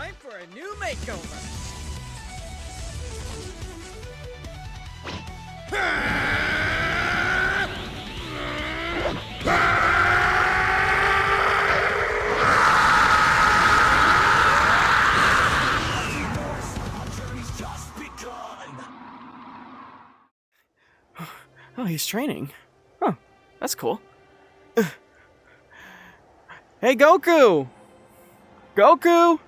time for a new makeover. Oh, he's training. Huh, that's cool. Hey, Goku! Goku!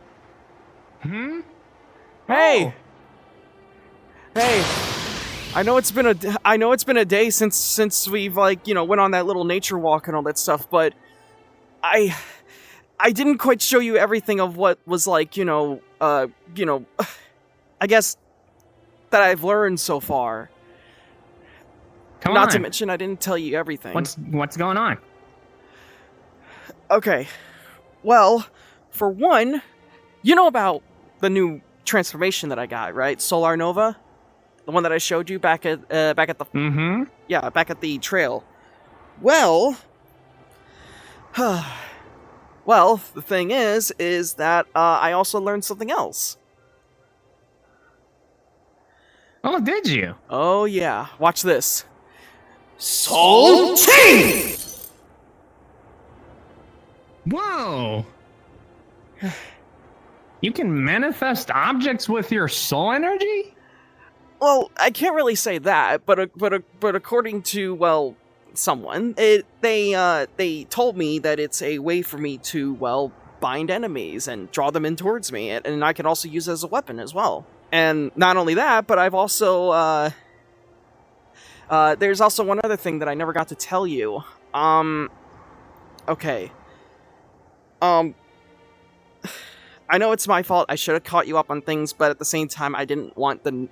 Hmm? Hey! Oh. Hey! I know it's been a day since we've went on that little nature walk and all that stuff, but I didn't quite show you everything of what was I guess that I've learned so far. Come Not on. to mention, I didn't tell you everything. What's going on? Okay. Well, for one, you know about the new transformation that I got, right? Solar Nova? The one that I showed you back at the Mm-hmm. Yeah, back at the trail. Well, well, the thing is that I also learned something else. Oh, did you? Oh yeah, watch this. Soul Chain! Whoa! You can manifest objects with your soul energy? Well, I can't really say that, but according to someone, they told me that it's a way for me to bind enemies and draw them in towards me, and I can also use it as a weapon as well. And not only that, but I've also there's also one other thing that I never got to tell you. Okay. I know it's my fault. I should have caught you up on things, but at the same time, I didn't want the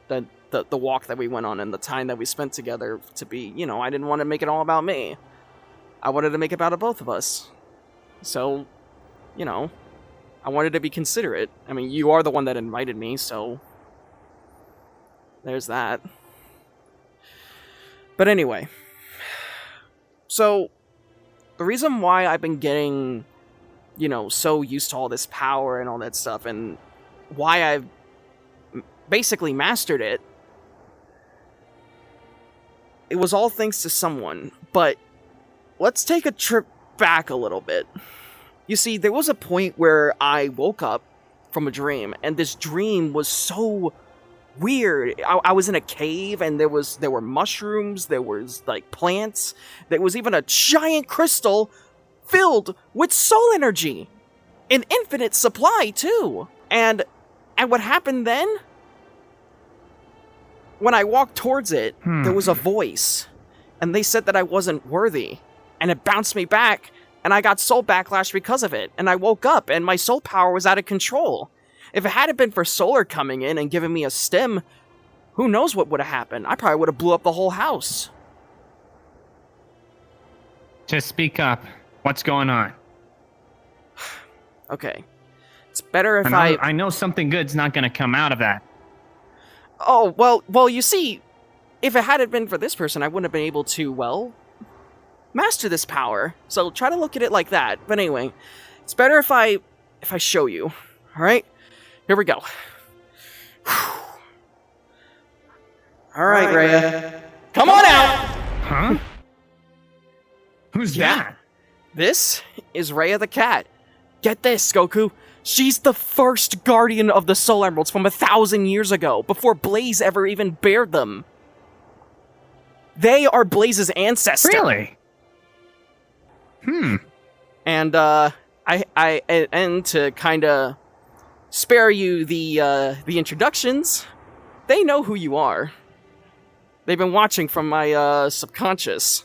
walk that we went on and the time that we spent together to be, I didn't want to make it all about me. I wanted to make it about both of us. So, I wanted to be considerate. I mean, you are the one that invited me, so there's that. But anyway, so the reason why I've been getting, so used to all this power and all that stuff, and why I've basically mastered it, it was all thanks to someone. But let's take a trip back a little bit. You see, there was a point where I woke up from a dream, and this dream was so weird. I was in a cave, and there were mushrooms, there was plants, there was even a giant crystal filled with soul energy, an infinite supply too. And what happened then? When I walked towards it, there was a voice, and they said that I wasn't worthy, and it bounced me back, and I got soul backlash because of it, and I woke up, and my soul power was out of control. If it hadn't been for Solar coming in and giving me a stem, who knows what would have happened? I probably would have blew up the whole house. Just speak up. What's going on? Okay. It's better if I know something good's not gonna come out of that. Oh, well, you see, if it hadn't been for this person, I wouldn't have been able to, master this power. So try to look at it like that. But anyway, it's better if I show you. Alright? Here we go. Alright, Rhea. Come on out! Huh? Who's that? This is Rhea the cat. Get this, Goku. She's the first guardian of the Soul Emeralds from 1,000 years ago, before Blaze ever even bared them. They are Blaze's ancestor. Really? And and to kind of spare you the introductions, they know who you are. They've been watching from my subconscious.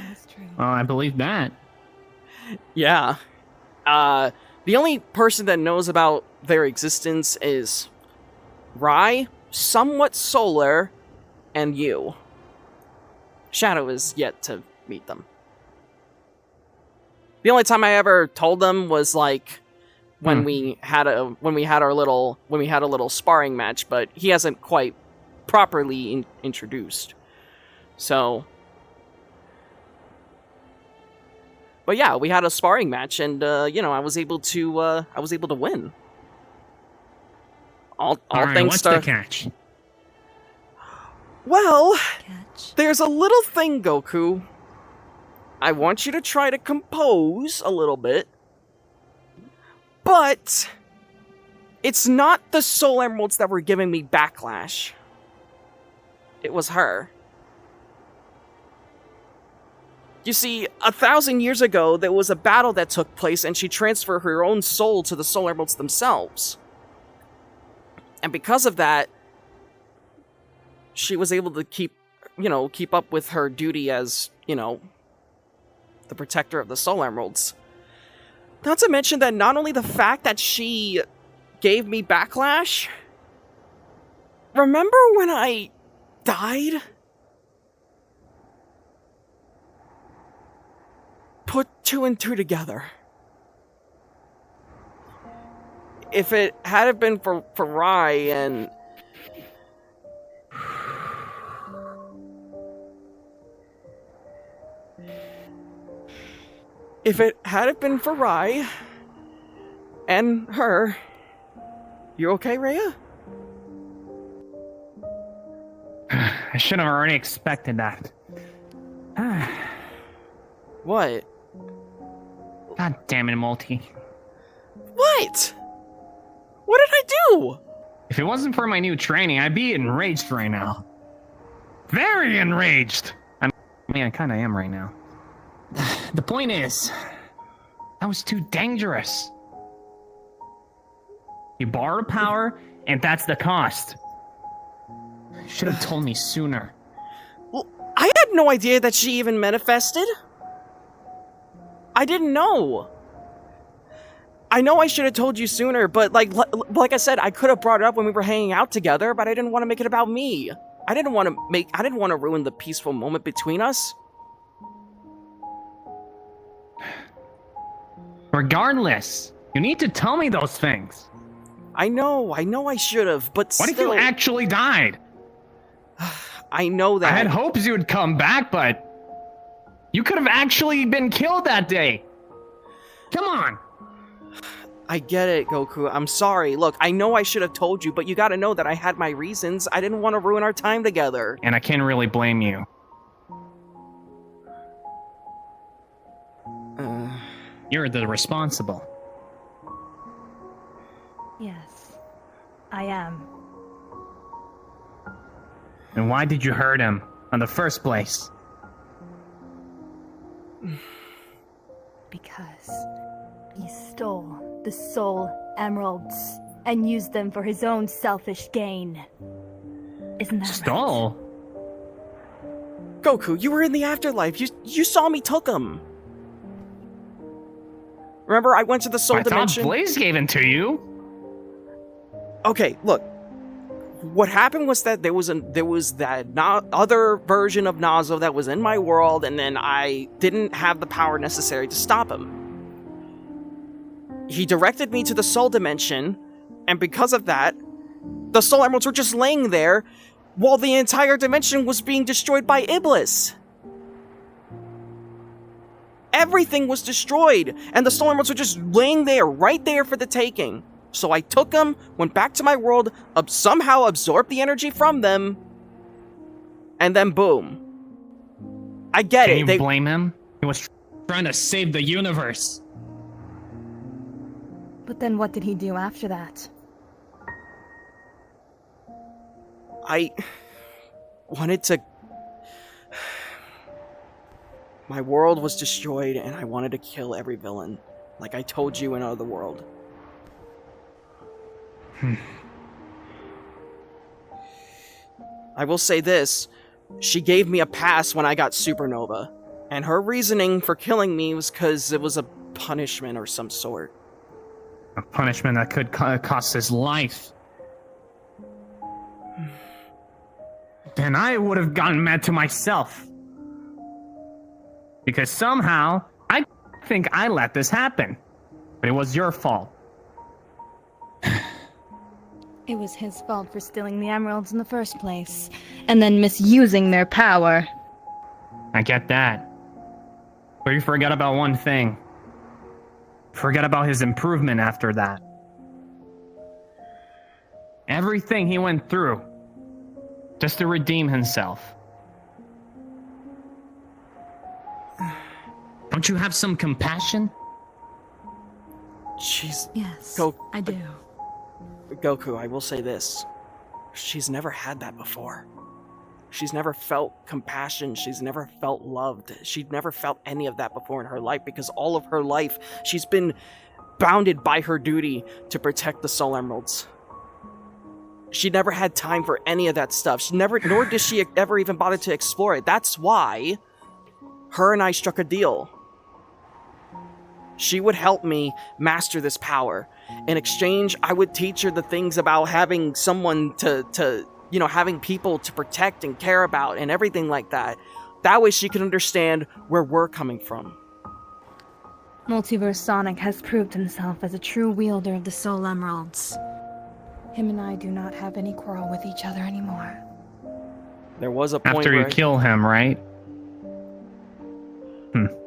That's true. Well, I believe that. Yeah. The only person that knows about their existence is Rye, somewhat Solar, and you. Shadow is yet to meet them. The only time I ever told them was when we had a little sparring match, but he hasn't quite properly introduced. So But yeah, we had a sparring match, and I was able to win. All Alright, thanks what's to the catch? Well, Catch. there's a little thing, Goku. I want you to try to compose a little bit. But it's not the Soul Emeralds that were giving me backlash. It was her. You see, 1,000 years ago, there was a battle that took place, and she transferred her own soul to the Soul Emeralds themselves. And because of that, she was able to keep up with her duty as, the protector of the Soul Emeralds. Not to mention that not only the fact that she gave me backlash, remember when I died? Put 2 and 2 together. If it hadn't been for Rhea and... If it hadn't been for Rhea and her... You okay, Reya? I should have already expected that. What? God damn it, Multi. What? What did I do? If it wasn't for my new training, I'd be enraged right now. Very enraged! I mean, I kinda am right now. The point is, that was too dangerous. You borrowed power, and that's the cost. You should have told me sooner. Well, I had no idea that she even manifested. I didn't know. I know I should have told you sooner, but like I said, I could have brought it up when we were hanging out together, but I didn't want to make it about me. I didn't want to ruin the peaceful moment between us. Regardless, you need to tell me those things. I know I should have, but What if you actually died? I know that. I had hopes you would come back, but you could have actually been killed that day. Come on. I get it, Goku. I'm sorry. Look, I know I should have told you, but you gotta know that I had my reasons. I didn't want to ruin our time together. And I can't really blame you. You're the responsible. Yes, I am. And why did you hurt him in the first place? Because he stole the Soul Emeralds and used them for his own selfish gain. Isn't that Stole? right? Goku, you were in the afterlife. You saw me took them. Remember, I went to the Soul Dimension? I thought Blaze gave it to you. Okay, look. What happened was that there was that other version of Nazo that was in my world, and then I didn't have the power necessary to stop him. He directed me to the Soul Dimension, and because of that, the Soul Emeralds were just laying there while the entire dimension was being destroyed by Iblis. Everything was destroyed, and the Soul Emeralds were just laying there, right there for the taking. So I took them, went back to my world, somehow absorbed the energy from them, and then boom. I get it. Can you blame him? He was trying to save the universe. But then what did he do after that? I wanted to... My world was destroyed, and I wanted to kill every villain, like I told you in Otherworld. I will say this, she gave me a pass when I got Supernova, and her reasoning for killing me was because it was a punishment or some sort. A punishment that could cost his life. Then I would have gotten mad to myself. Because somehow, I think I let this happen. But it was your fault. It was his fault for stealing the emeralds in the first place, and then misusing their power. I get that. But you forgot about one thing. Forget about his improvement after that. Everything he went through just to redeem himself. Don't you have some compassion? She's... Yes, I do. Goku, I will say this. She's never had that before. She's never felt compassion. She's never felt loved. She'd never felt any of that before in her life because all of her life she's been bounded by her duty to protect the Soul Emeralds. She never had time for any of that stuff. She never, nor did she ever even bother to explore it. That's why her and I struck a deal. She would help me master this power. In exchange, I would teach her the things about having someone to having people to protect and care about and everything like that. That way she could understand where we're coming from. Multiverse Sonic has proved himself as a true wielder of the Soul Emeralds. Him and I do not have any quarrel with each other anymore. There was a point after where you kill him, right?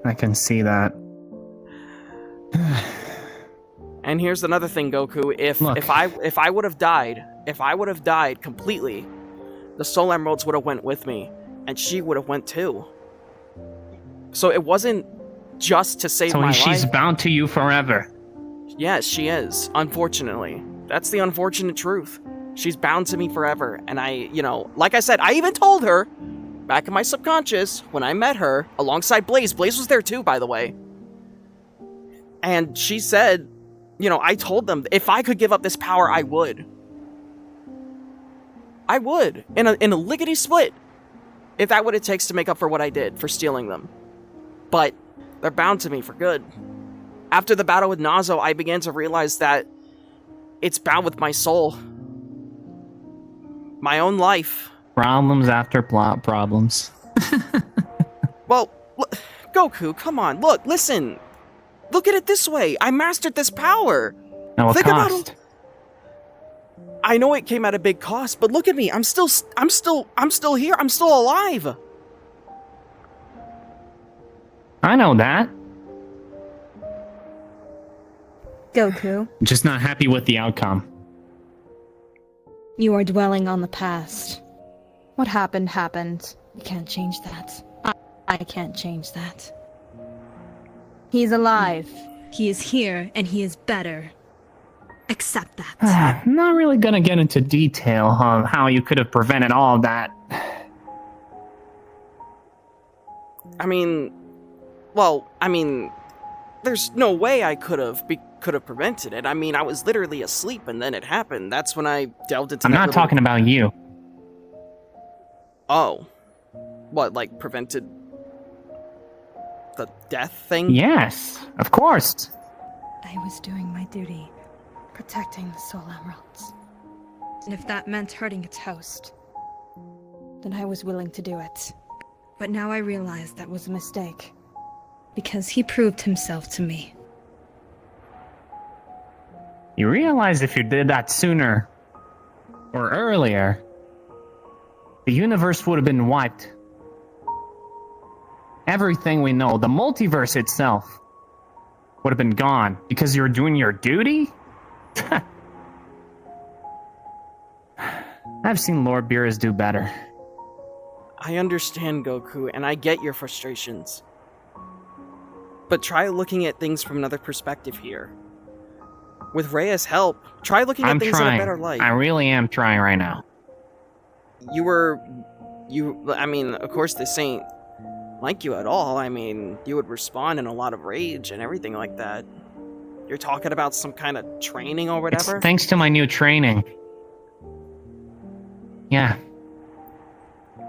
I can see that. And here's another thing, Goku. If I would have died completely, the Soul Emeralds would have went with me, and she would have went too. So it wasn't just to save my life. So she's bound to you forever. Yes, she is. Unfortunately, that's the unfortunate truth. She's bound to me forever, and like I said, I even told her back in my subconscious when I met her alongside Blaze. Blaze was there too, by the way. And she said, I told them if I could give up this power, I would. I would. In a lickety split. If that what it takes to make up for what I did for stealing them. But they're bound to me for good. After the battle with Nazo, I began to realize that it's bound with my soul. My own life. Problems after plot problems. Well, Goku, come on. Look, listen. Look at it this way. I mastered this power. At what Think cost? about it. I know it came at a big cost, but look at me. I'm still here. I'm still alive. I know that. Goku, Just not happy with the outcome. you are dwelling on the past. What happened, happened. You can't change that. I can't change that. He's alive. He is here, and he is better. Accept that. I'm not really gonna get into detail on how you could have prevented all of that. There's no way I could have prevented it. I was literally asleep and then it happened. That's when I delved into I'm not talking about you. Oh. What, like prevented the death thing? Yes, of course. I was doing my duty, protecting the Soul Emeralds. And if that meant hurting its host, then I was willing to do it. But now I realize that was a mistake, because he proved himself to me. You realize if you did that sooner or earlier, the universe would have been wiped. Everything we know, the multiverse itself, would have been gone because you were doing your duty? I've seen Lord Beerus do better. I understand, Goku, and I get your frustrations. But try looking at things from another perspective here. With Reya's help, try looking at things in a better light. I really am trying right now. Of course this ain't like you at all. You would respond in a lot of rage and everything like that. You're talking about some kind of training or whatever? It's thanks to my new training. Yeah.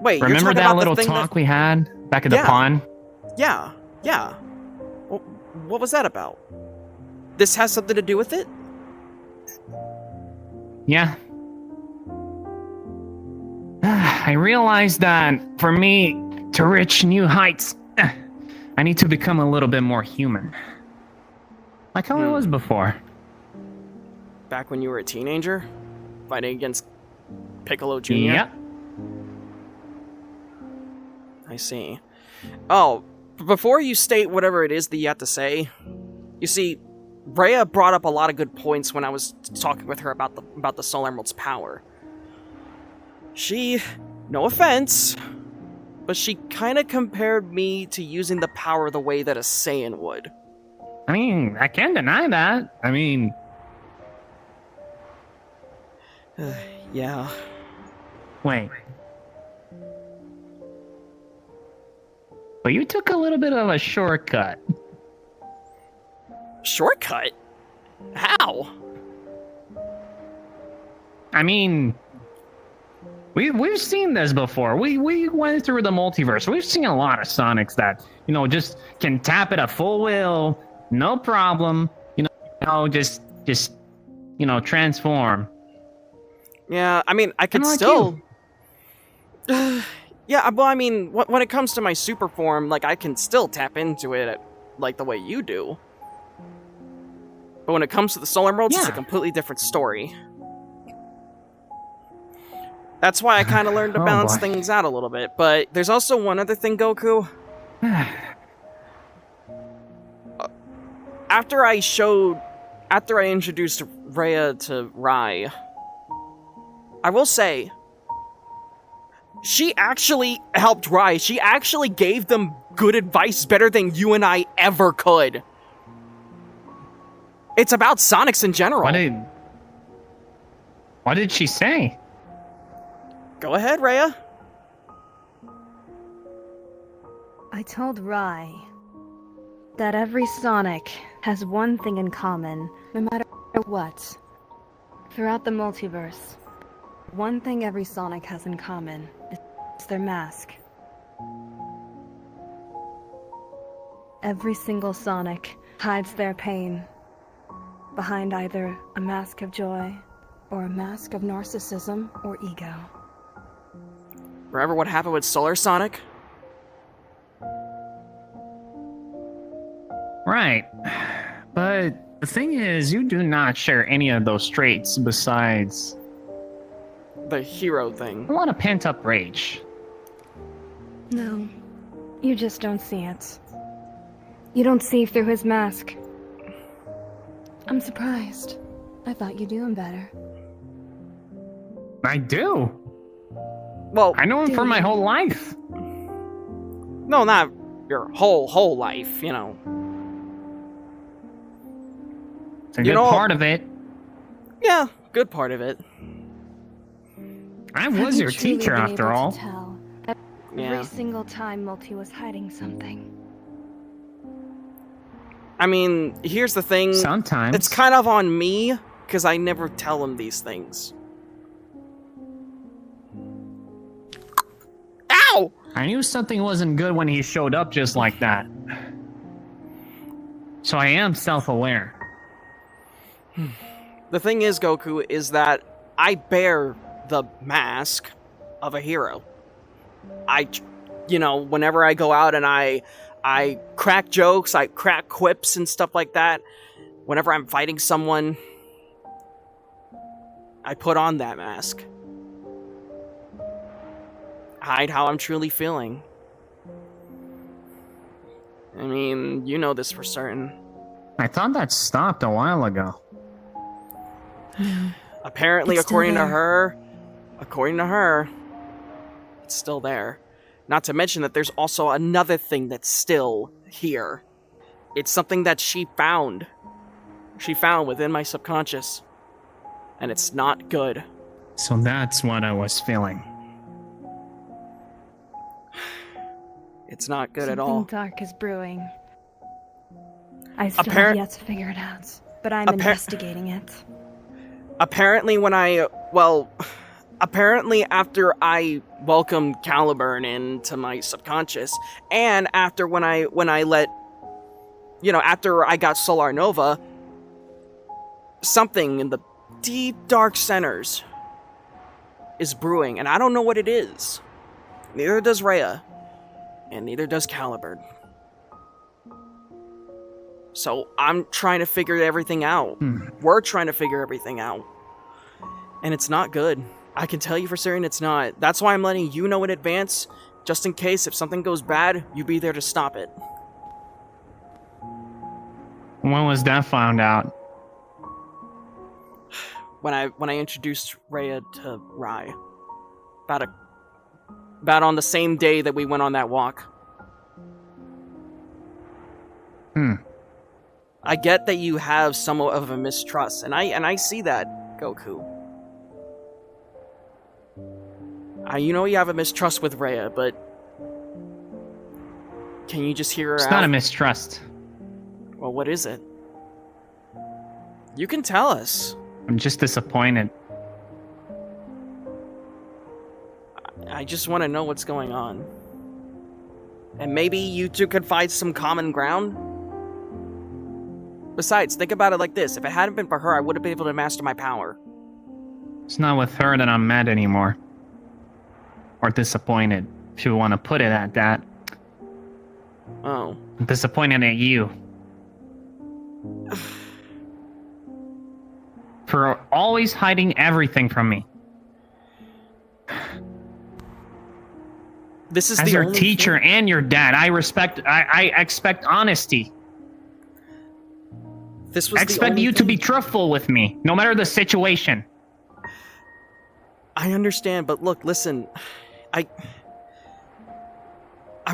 Wait, remember that little talk we had back at the pond? Yeah. What was that about? This has something to do with it? Yeah. I realized that for me to reach new heights, I need to become a little bit more human. Like how I was before. Back when you were a teenager? Fighting against Piccolo Jr.? Yep. I see. Oh, before you state whatever it is that you have to say, you see, Rhea brought up a lot of good points when I was talking with her about the Soul Emerald's power. She, no offense, but she kind of compared me to using the power the way that a Saiyan would. I mean, I can't deny that. I mean... Yeah. Wait. But you took a little bit of a shortcut. Shortcut? How? I mean... We've seen this before. We went through the multiverse. We've seen a lot of Sonics that, you know, just can tap it at full will, no problem. You know, just you know, transform. Yeah, I mean, I could still... Yeah, well, I mean, when it comes to my super form, like, I can still tap into it, like, the way you do. But when it comes to the Soul Emeralds, it's a completely different story. That's why I kind of learned to balance things out a little bit. But there's also one other thing, Goku. After I introduced Rhea to Rai, I will say, she actually helped Rai. She actually gave them good advice better than you and I ever could. It's about Sonics in general. What did she say? Go ahead, Rhea. I told Rai that every Sonic has one thing in common, no matter what. Throughout the multiverse, one thing every Sonic has in common is their mask. Every single Sonic hides their pain behind either a mask of joy or a mask of narcissism or ego. Remember what happened with Solar Sonic? Right. But the thing is, you do not share any of those traits besides... The hero thing. a lot of pent-up rage. No, you just don't see it. You don't see through his mask. I'm surprised. I thought you'd do him better. I do. Well, I know him for my whole life. No, not your whole life, you know. It's a good part of it. Yeah, good part of it. I was your teacher, after all. Every single time Multi was hiding something. I mean, here's the thing. Sometimes. It's kind of on me, because I never tell him these things. Ow! I knew something wasn't good when he showed up just like that. So I am self-aware. The thing is, Goku, is that I bear the mask of a hero. You know, whenever I go out and I crack jokes, I crack quips and stuff like that, whenever I'm fighting someone, I put on that mask. Hide how I'm truly feeling. I mean, you know this for certain. I thought that stopped a while ago. Apparently, according to her, it's still there. Not to mention that there's also another thing that's still here. It's something that she found. She found within my subconscious. And it's not good. So that's what I was feeling. It's not good at all. Something dark is brewing. I still have yet to figure it out, but I'm investigating it. Apparently after I welcomed Caliburn into my subconscious, and after when I let, you know, after I got Solar Nova, something in the deep dark centers is brewing, and I don't know what it is. Neither does Rhea, and neither does Caliburn. So I'm trying to figure everything out. We're trying to figure everything out. And it's not good. I can tell you for certain it's not. That's why I'm letting you know in advance, just in case if something goes bad, you be there to stop it. When was that found out? When I introduced Rhea to Rye. About on the same day that we went on that walk. I get that you have somewhat of a mistrust, and I see that, Goku. You know you have a mistrust with Rhea, but can you just hear her out? It's not a mistrust. Well, what is it? You can tell us. I'm just disappointed. I just want to know what's going on. And maybe you two could find some common ground? Besides, think about it like this. If it hadn't been for her, I would have been able to master my power. It's not with her that I'm mad anymore. Or disappointed, if you want to put it at that. Oh. I'm disappointed at you. For always hiding everything from me. This is As the your only teacher thing- and your dad, I expect honesty. This was I the expect only you to thing- be truthful with me, no matter the situation. I understand, but look, listen. I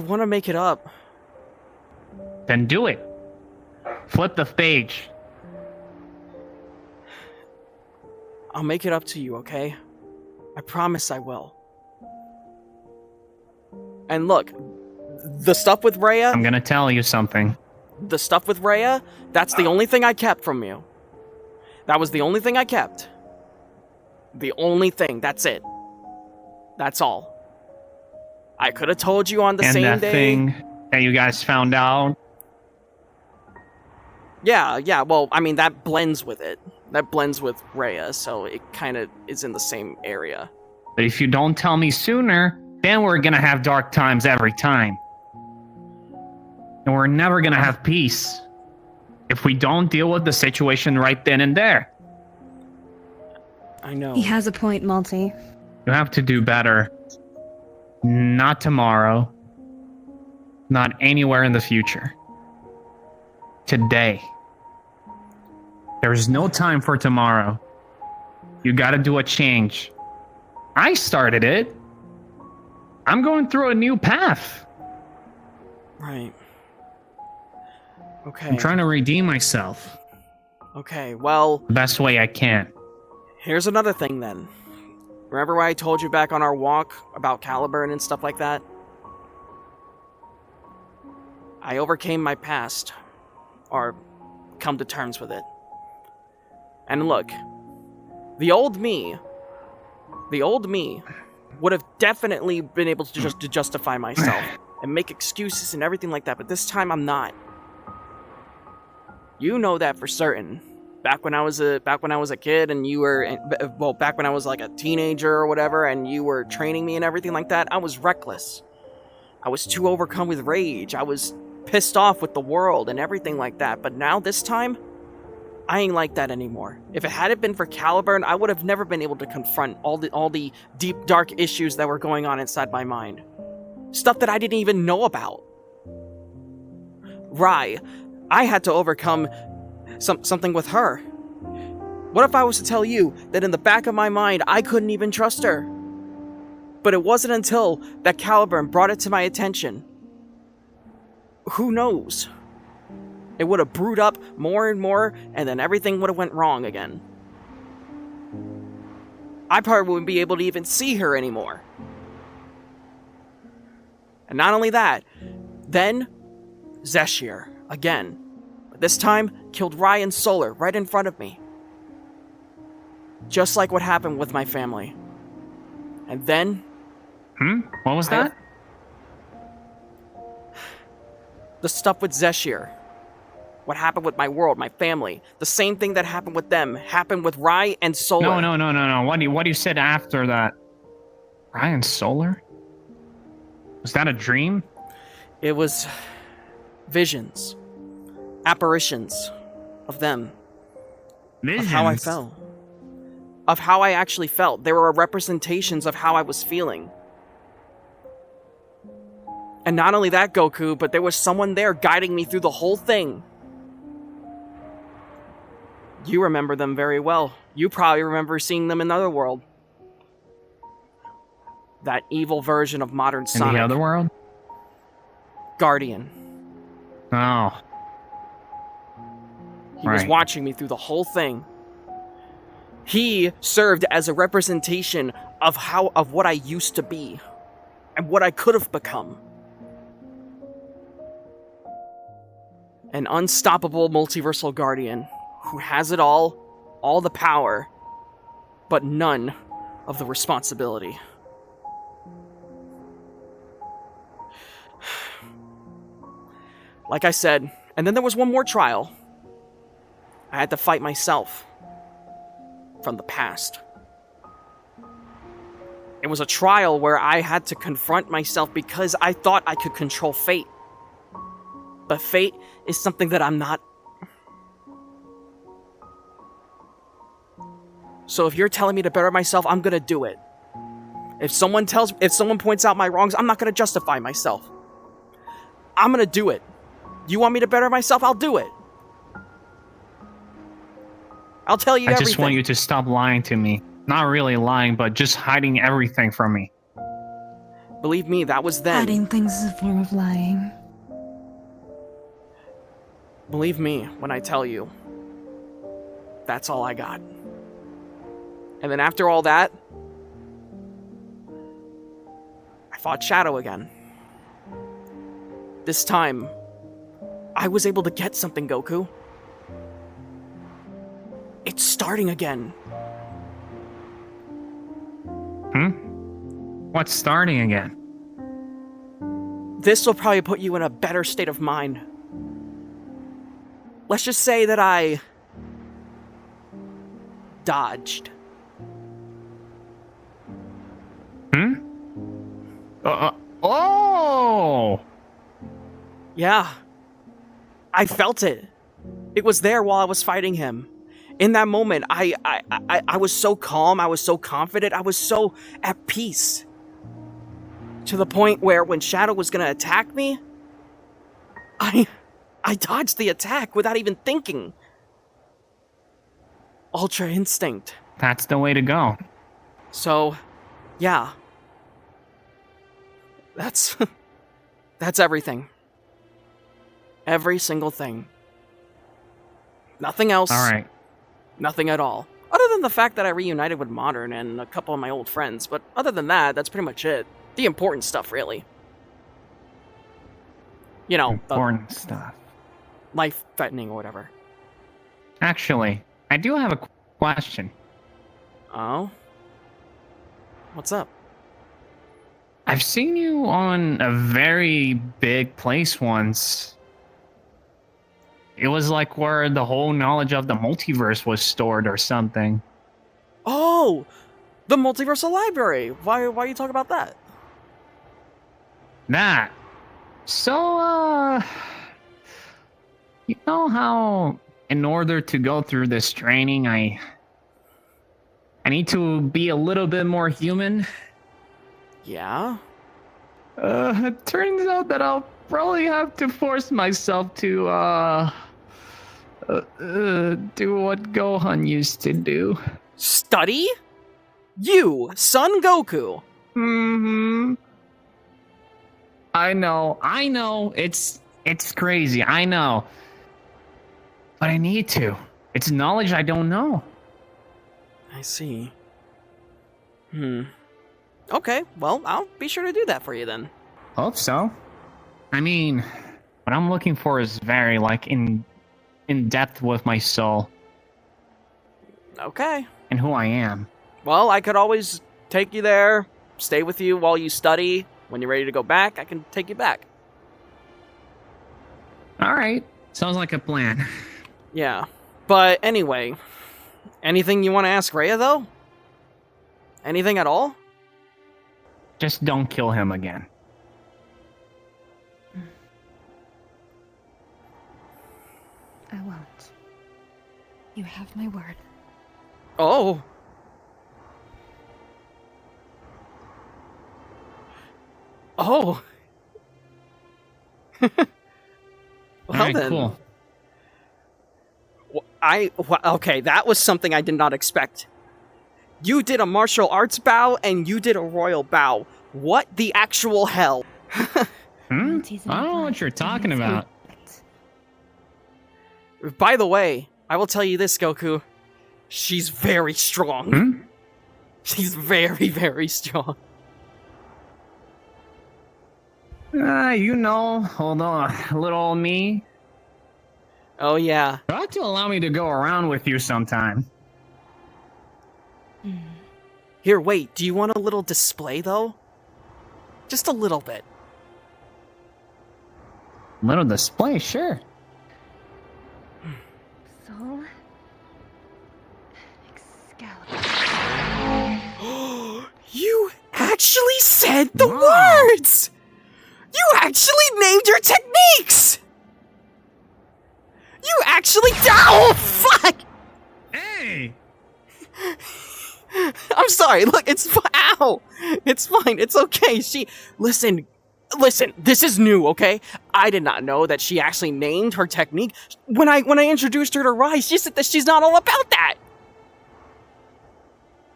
want to make it up. Then do it. Flip the page. I'll make it up to you, okay? I promise I will. And look, the stuff with Rhea, I'm gonna tell you something. that's the only thing I kept from you. That was the only thing I kept. The only thing, that's it. That's all. I could have told you on the And same that day. thing that you guys found out. Yeah, well, I mean, that blends with it. That blends with Rhea, so it kind of is in the same area. But if you don't tell me sooner, then we're gonna have dark times every time. And we're never gonna have peace if we don't deal with the situation right then and there. I know. He has a point, Multi. You have to do better. Not tomorrow. Not anywhere in the future. Today. There's no time for tomorrow. You gotta do a change. I started it. I'm going through a new path. Right. Okay. I'm trying to redeem myself Okay, well, the best way I can. here's another thing then. Remember what I told you back on our walk about Caliburn and stuff like that? I overcame my past. Or come to terms with it. And look, the old me would have definitely been able to just to justify myself and make excuses and everything like that, but this time I'm not. You know that for certain. Back when I was a kid and you were, well, back when I was like a teenager or whatever and you were training me and everything like that, I was reckless. I was too overcome with rage. I was pissed off with the world and everything like that, but now this time, I ain't like that anymore. If it hadn't been for Caliburn, I would have never been able to confront all the deep, dark issues that were going on inside my mind. Stuff that I didn't even know about. Rye, I had to overcome something with her. What if I was to tell you that in the back of my mind, I couldn't even trust her? But it wasn't until that Caliburn brought it to my attention. Who knows? It would have brewed up more and more, and then everything would have went wrong again. I probably wouldn't be able to even see her anymore. And not only that, then Zeshir, again. But this time, killed Ryan Solar right in front of me. Just like what happened with my family. And then... What was that? The stuff with Zeshir. What happened with my world, my family. The same thing that happened with them happened with Rye and Solar. No. What you said after that? Ryan Solar? Was that a dream? It was visions, apparitions of them, Visions? of how I felt, of how I actually felt. There were representations of how I was feeling. And not only that, Goku, but there was someone there guiding me through the whole thing. You remember them very well. You probably remember seeing them in the other world. That evil version of modern Sonic. In the other world? Guardian. Oh. He was watching me through the whole thing. He served as a representation of what I used to be and what I could have become. An unstoppable multiversal guardian who has it all the power, but none of the responsibility. Like I said, and then there was one more trial. I had to fight myself from the past. It was a trial where I had to confront myself because I thought I could control fate. But fate is something that I'm not. So if you're telling me to better myself, I'm gonna do it. If someone points out my wrongs, I'm not gonna justify myself. I'm gonna do it. You want me to better myself? I'll do it. I'll tell you everything. I just want you to stop lying to me. Not really lying, but just hiding everything from me. Believe me, that was then. Hiding things is a form of lying. Believe me when I tell you, that's all I got. And then after all that, I fought Shadow again. This time, I was able to get something, Goku. It's starting again. What's starting again? This will probably put you in a better state of mind. Let's just say that I dodged. Oh! Yeah. I felt it. It was there while I was fighting him. In that moment, I was so calm, I was so confident, I was so at peace. To the point where when Shadow was gonna attack me, I dodged the attack without even thinking. Ultra instinct. That's the way to go. So, yeah. That's everything. Every single thing. Nothing else. All right. Nothing at all. Other than the fact that I reunited with Modern and a couple of my old friends, but other than that, that's pretty much it. The important stuff, really. You know, important stuff. Life-threatening or whatever. Actually, I do have a question. Oh? What's up? I've seen you on a very big place once. It was like where the whole knowledge of the multiverse was stored or something. Oh! The Multiversal Library! Why are you talking about that? That. So, you know how in order to go through this training, I need to be a little bit more human? Yeah? It turns out that I'll probably have to force myself to, do what Gohan used to do. Study? You, Son Goku! Mm-hmm. I know, it's crazy, I know. But I need to. It's knowledge I don't know. I see. Okay, well, I'll be sure to do that for you then. Hope so. I mean, what I'm looking for is very, like, in depth with my soul. Okay. And who I am. Well, I could always take you there, stay with you while you study. When you're ready to go back, I can take you back. Alright. Sounds like a plan. Yeah. But anyway, anything you want to ask Rhea, though? Anything at all? Just don't kill him again. I won't. You have my word. Oh. Oh. Well All right, then. cool. Okay, that was something I did not expect. You did a martial arts bow, and you did a royal bow. What the actual hell? I don't know what you're talking about. By the way, I will tell you this, Goku. She's very strong. She's very, very strong. You know, hold on, little old me. Oh, yeah. You'll have to allow me to go around with you sometime. Here, wait, do you want a little display, though? Just a little bit. Little display, sure. Soul Excalibur. You actually said the words! You actually named your techniques! You actually— Oh, fuck! Hey! I'm sorry, look, it's ow! It's fine, it's okay, Listen, this is new, okay? I did not know that she actually named her technique. When I introduced her to Rise, she said that she's not all about that!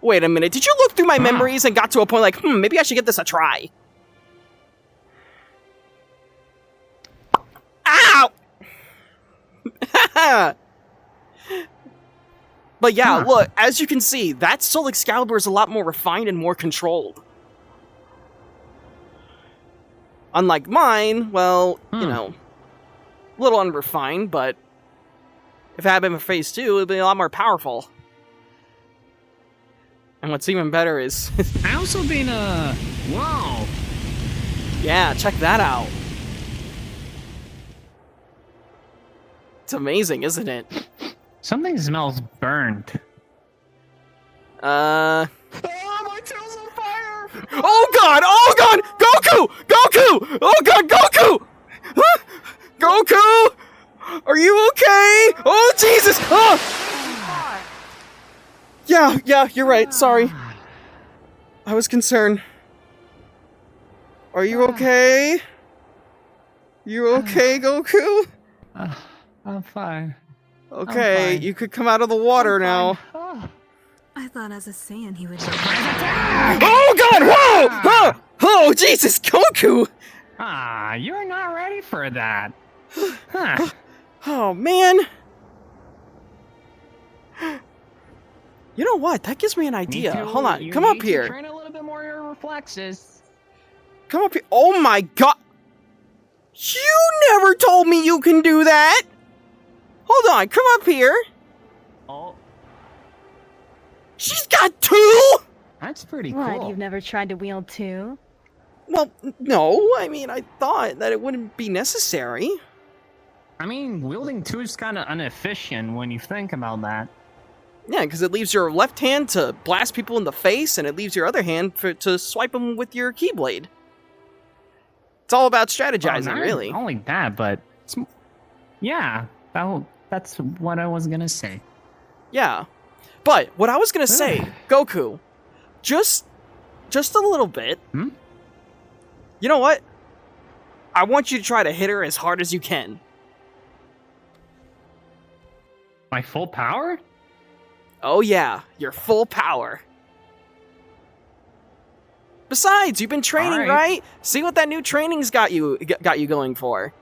Wait a minute, did you look through my memories and got to a point like, maybe I should give this a try? Ow! But yeah, look, as you can see, that Soul Excalibur is a lot more refined and more controlled. Unlike mine, well, you know, a little unrefined, but if it had been for Phase 2, it would be a lot more powerful. And what's even better is... I also been, whoa! Yeah, check that out. It's amazing, isn't it? Something smells burned. Oh, my tail's on fire! Oh god! Oh god! Goku! Goku! Oh god, Goku! Huh? Goku! Are you okay? Oh, Jesus! Oh! Yeah, you're right. Sorry. I was concerned. Are you okay? You okay, Goku? I'm fine. Okay, you could come out of the water now. I thought as a Saiyan he would. Oh god! Whoa! Oh, oh, Jesus, Goku! You're not ready for that. Huh. Oh, man. You know what? That gives me an idea. Hold on. Come up here. Train a little bit more your reflexes. Come up here. Oh my god. You never told me you can do that. Hold on. Come up here. Oh. She's got two? That's pretty cool. What, you've never tried to wield two? Well, no. I mean, I thought that it wouldn't be necessary. I mean, wielding two is kind of inefficient when you think about that. Yeah, because it leaves your left hand to blast people in the face, and it leaves your other hand to swipe them with your Keyblade. It's all about strategizing, really. Not only that, but... yeah, that's what I was gonna say. Yeah. But, what I was gonna say, Goku, just a little bit. You know what? I want you to try to hit her as hard as you can. My full power? Oh yeah, your full power. Besides, you've been training, right? See what that new training's got you going for.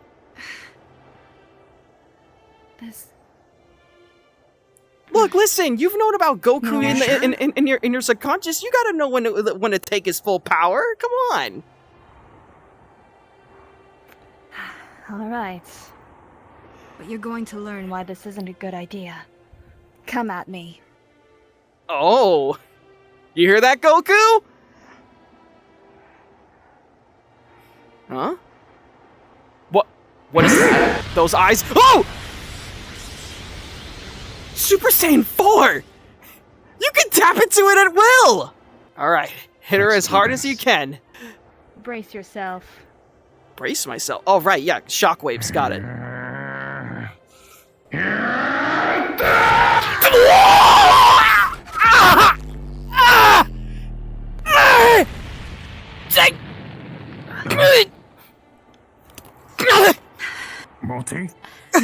Look, listen. You've known about Goku in your subconscious. You gotta know when to take his full power. Come on. All right. But you're going to learn why this isn't a good idea. Come at me. Oh, you hear that, Goku? Huh? What is that? Those eyes? Oh! Super Saiyan 4! You can tap into it at will! Alright, hit her as hard as you can. Brace yourself. Brace myself? Oh, right, yeah, shockwaves, got it. Multi?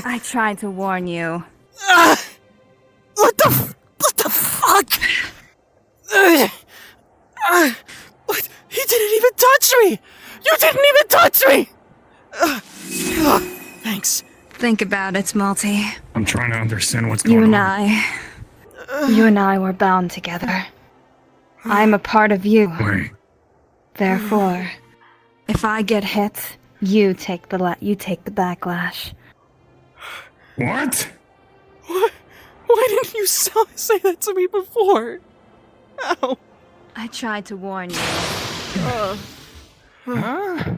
I tried to warn you. Think about it, Multi. I'm trying to understand what's going You and on. you and I were bound together. I'm a part of you. Wait. Therefore, if I get hit, you take the backlash. What? What? Why didn't you say that to me before? Ow. I tried to warn you. Huh?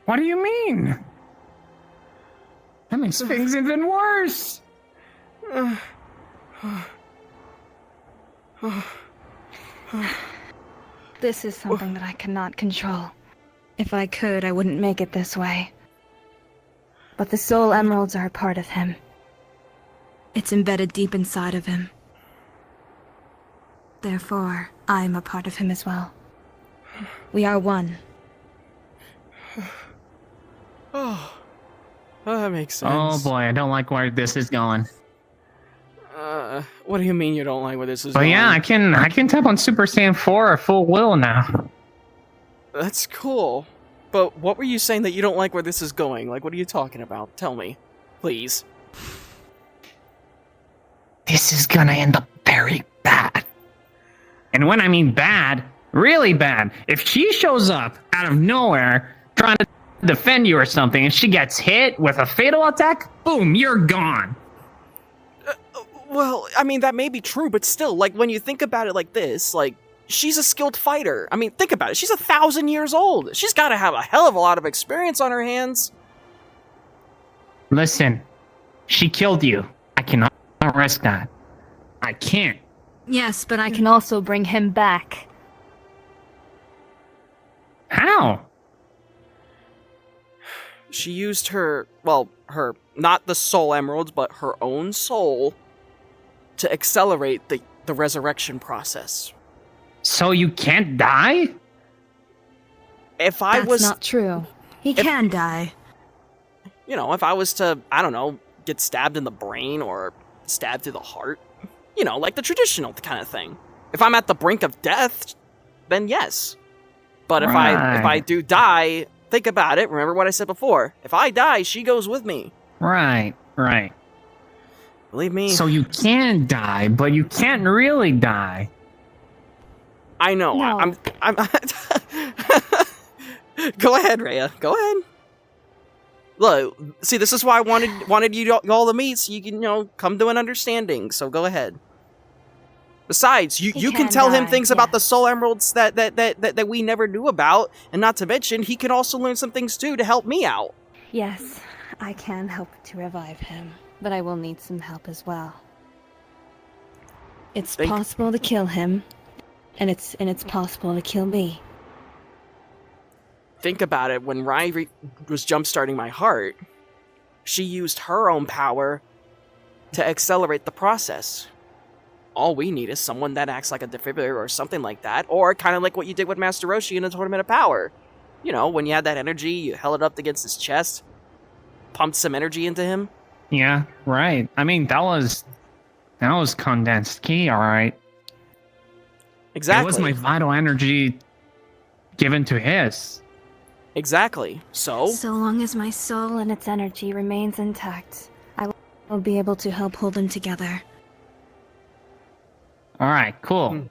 What do you mean? That makes things even worse. This is something that I cannot control. If I could, I wouldn't make it this way. But the soul emeralds are a part of him. It's embedded deep inside of him. Therefore, I'm a part of him as well. We are one. Oh, that makes sense. Oh boy, I don't like where this is going. What do you mean you don't like where this is But going? yeah, I can tap on Super Saiyan 4 at full will now. That's cool. But what were you saying that you don't like where this is going? Like, what are you talking about? Tell me. Please. This is gonna end up very bad. And when I mean bad, really bad. If she shows up out of nowhere trying to defend you or something and she gets hit with a fatal attack, boom, you're gone. Well, I mean, that may be true, but still, like, when you think about it like this, like, she's a skilled fighter. I mean, think about it. She's 1,000 years old. She's got to have a hell of a lot of experience on her hands. Listen, she killed you. I cannot risk that. I can't. Yes, but I can also bring him back. How? She used not the soul emeralds, but her own soul to accelerate the resurrection process. So you can't die? If I That's was... not true. He can die. You know, if I was to, I don't know, get stabbed in the brain or stabbed through the heart, you know, like the traditional kind of thing. If I'm at the brink of death, then yes. But if I do die, think about it. Remember what I said before. If I die, she goes with me. Right. Believe me. So you can die, but you can't really die. I know. No. I'm Go ahead, Rhea. Go ahead. Look, see, this is why I wanted you all to meet, so you can, you know, come to an understanding. So go ahead. Besides, you can can tell him die, things about the yes. soul emeralds that we never knew about, and not to mention, he can also learn some things too to help me out. Yes, I can help to revive him, but I will need some help as well. It's possible to kill him, and it's possible to kill me. Think about it. When Rhea was jump-starting my heart, she used her own power to accelerate the process. All we need is someone that acts like a defibrillator or something like that, or kind of like what you did with Master Roshi in the Tournament of Power. You know, when you had that energy, you held it up against his chest, pumped some energy into him. Yeah, right. I mean, that was condensed ki, alright. Exactly. It was my vital energy given to his. Exactly. So long as my soul and its energy remains intact, I will be able to help hold them together. Alright, cool.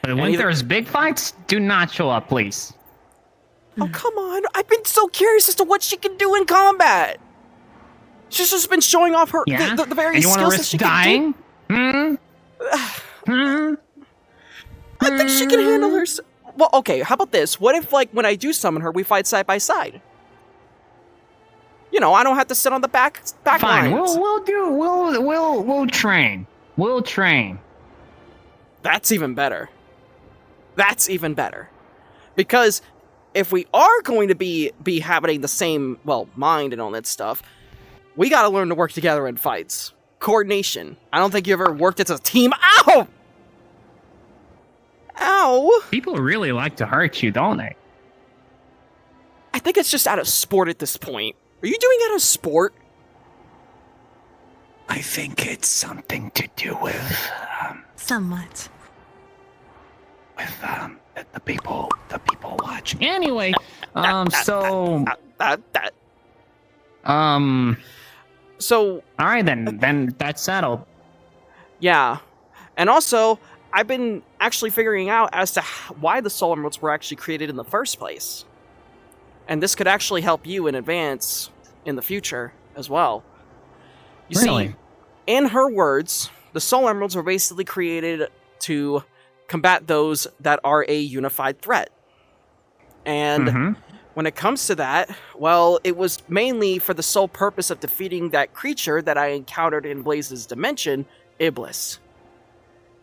But when there's big fights, do not show up, please. Oh, come on. I've been so curious as to what she can do in combat. She's just been showing off her the various and you skills risk that she dying? can do. I think she can handle her. Well, okay, how about this? What if, like, when I do summon her, we fight side by side? You know, I don't have to sit on the back Fine, lines. we'll train. We'll train. That's even better. That's even better. Because if we are going to be having the same, well, mind and all that stuff, we gotta learn to work together in fights. Coordination. I don't think you ever worked as a team. Ow! Ow! People really like to hurt you, don't they? I think it's just out of sport at this point. Are you doing it out of sport? I think it's something to do with Somewhat. the people watching. Anyway, So, All right, then that's settled. yeah. And also, I've been actually figuring out as to why the Soul Emeralds were actually created in the first place. And this could actually help you in advance in the future as well. You Really? see, in her words, the Soul Emeralds were basically created to combat those that are a unified threat. And when it comes to that, well, it was mainly for the sole purpose of defeating that creature that I encountered in Blaze's dimension, Iblis.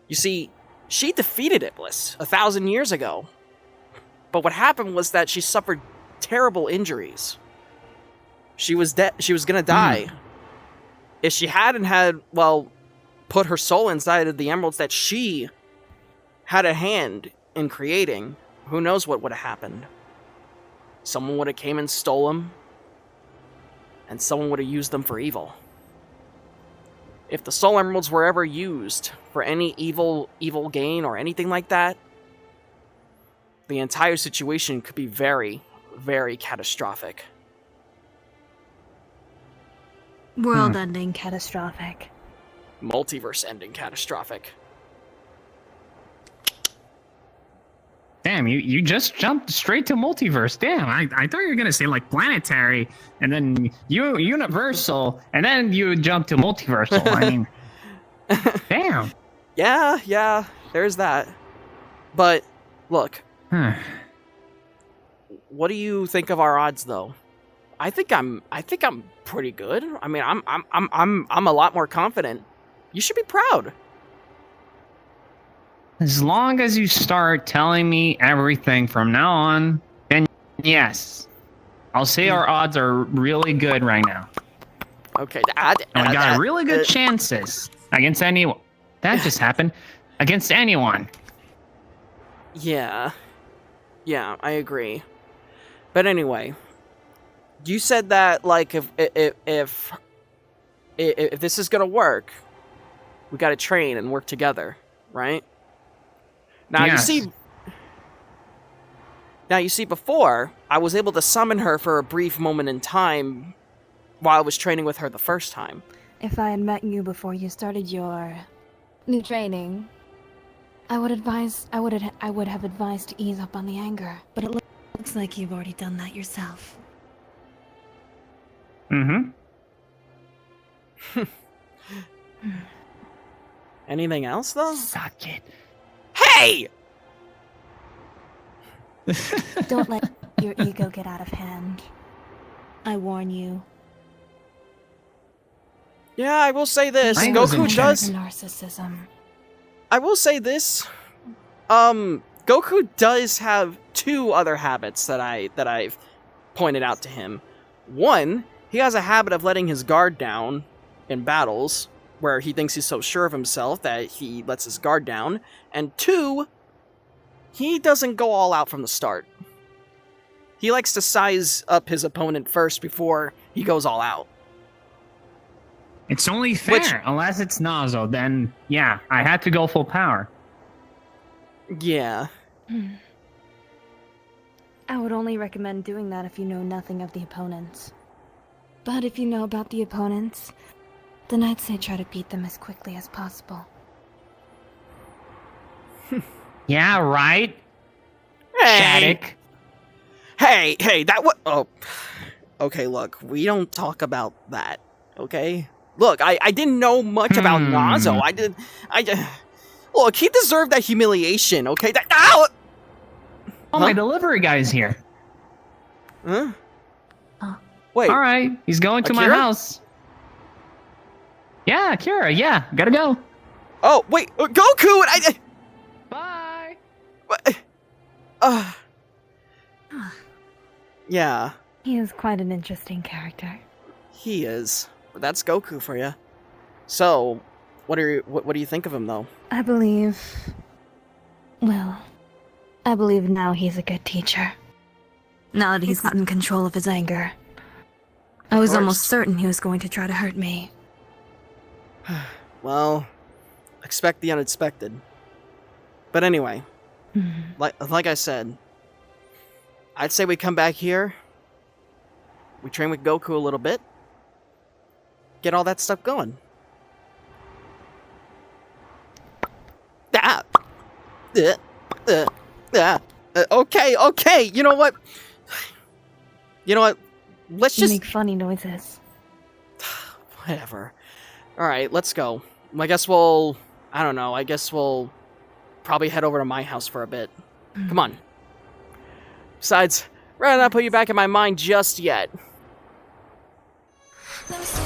You see, she defeated Iblis 1,000 years ago. But what happened was that she suffered terrible injuries. She was gonna die. If she hadn't had, well, put her soul inside of the emeralds that she had a hand in creating, who knows what would have happened. Someone would have came and stole them, and someone would have used them for evil. If the soul emeralds were ever used for any evil gain or anything like that, the entire situation could be very, very catastrophic. World-ending catastrophic. Multiverse-ending catastrophic. Damn, you just jumped straight to multiverse. Damn, I thought you were gonna say like planetary, and then universal, and then you would jump to multiversal. I mean, damn. Yeah, there's that. But look, what do you think of our odds, though? I think I'm pretty good. I mean, I'm a lot more confident. You should be proud. As long as you start telling me everything from now on, then yes. I'll say our odds are really good right now. Okay. And we got really good chances against anyone. That just happened. Against anyone. Yeah, I agree. But anyway, you said that like if this is gonna work, we gotta train and work together, right? Now Yes. you see, before I was able to summon her for a brief moment in time while I was training with her the first time. If I had met you before you started your new training, I would have advised to ease up on the anger. But it looks like you've already done that yourself. Anything else though? Suck it. Hey! Don't let your ego get out of hand. I warn you. Yeah, I will say this. I wasn't Goku sure. does. Narcissism. I will say this. Goku does have two other habits that I've pointed out to him. One, he has a habit of letting his guard down in battles, where he thinks he's so sure of himself that he lets his guard down. And two, he doesn't go all out from the start. He likes to size up his opponent first before he goes all out. It's only fair, Which- unless it's Nazo. Then, yeah, I had to go full power. Yeah. I would only recommend doing that if you know nothing of the opponents. But if you know about the opponents, then I'd say try to beat them as quickly as possible. Yeah, right? Hey! Shattuck. Hey, that what? Oh, okay. Look, we don't talk about that. Okay. Look, I didn't know much about Nazo. Look, he deserved that humiliation. Okay. Ow! Oh, my delivery guy's here. Huh? Oh. Wait. All right, he's going to my Akira? house. Yeah, Kira. Yeah, gotta go. Oh, wait, Goku! Bye. Yeah, He is quite an interesting character. he is. But that's Goku for you. So, what do you think of him, though? I believe now he's a good teacher. Now that he's gotten control of his anger. I was course. almost certain he was going to try to hurt me. Well, expect the unexpected. But anyway, like I said, I'd say we come back here, we train with Goku a little bit, get all that stuff going. Ah. Okay, you know what? Let's You just... make funny noises. Whatever. Alright, let's go. I guess we'll... I don't know, I guess we'll probably head over to my house for a bit. Come on. Besides, rather not put you back in my mind just yet. Let me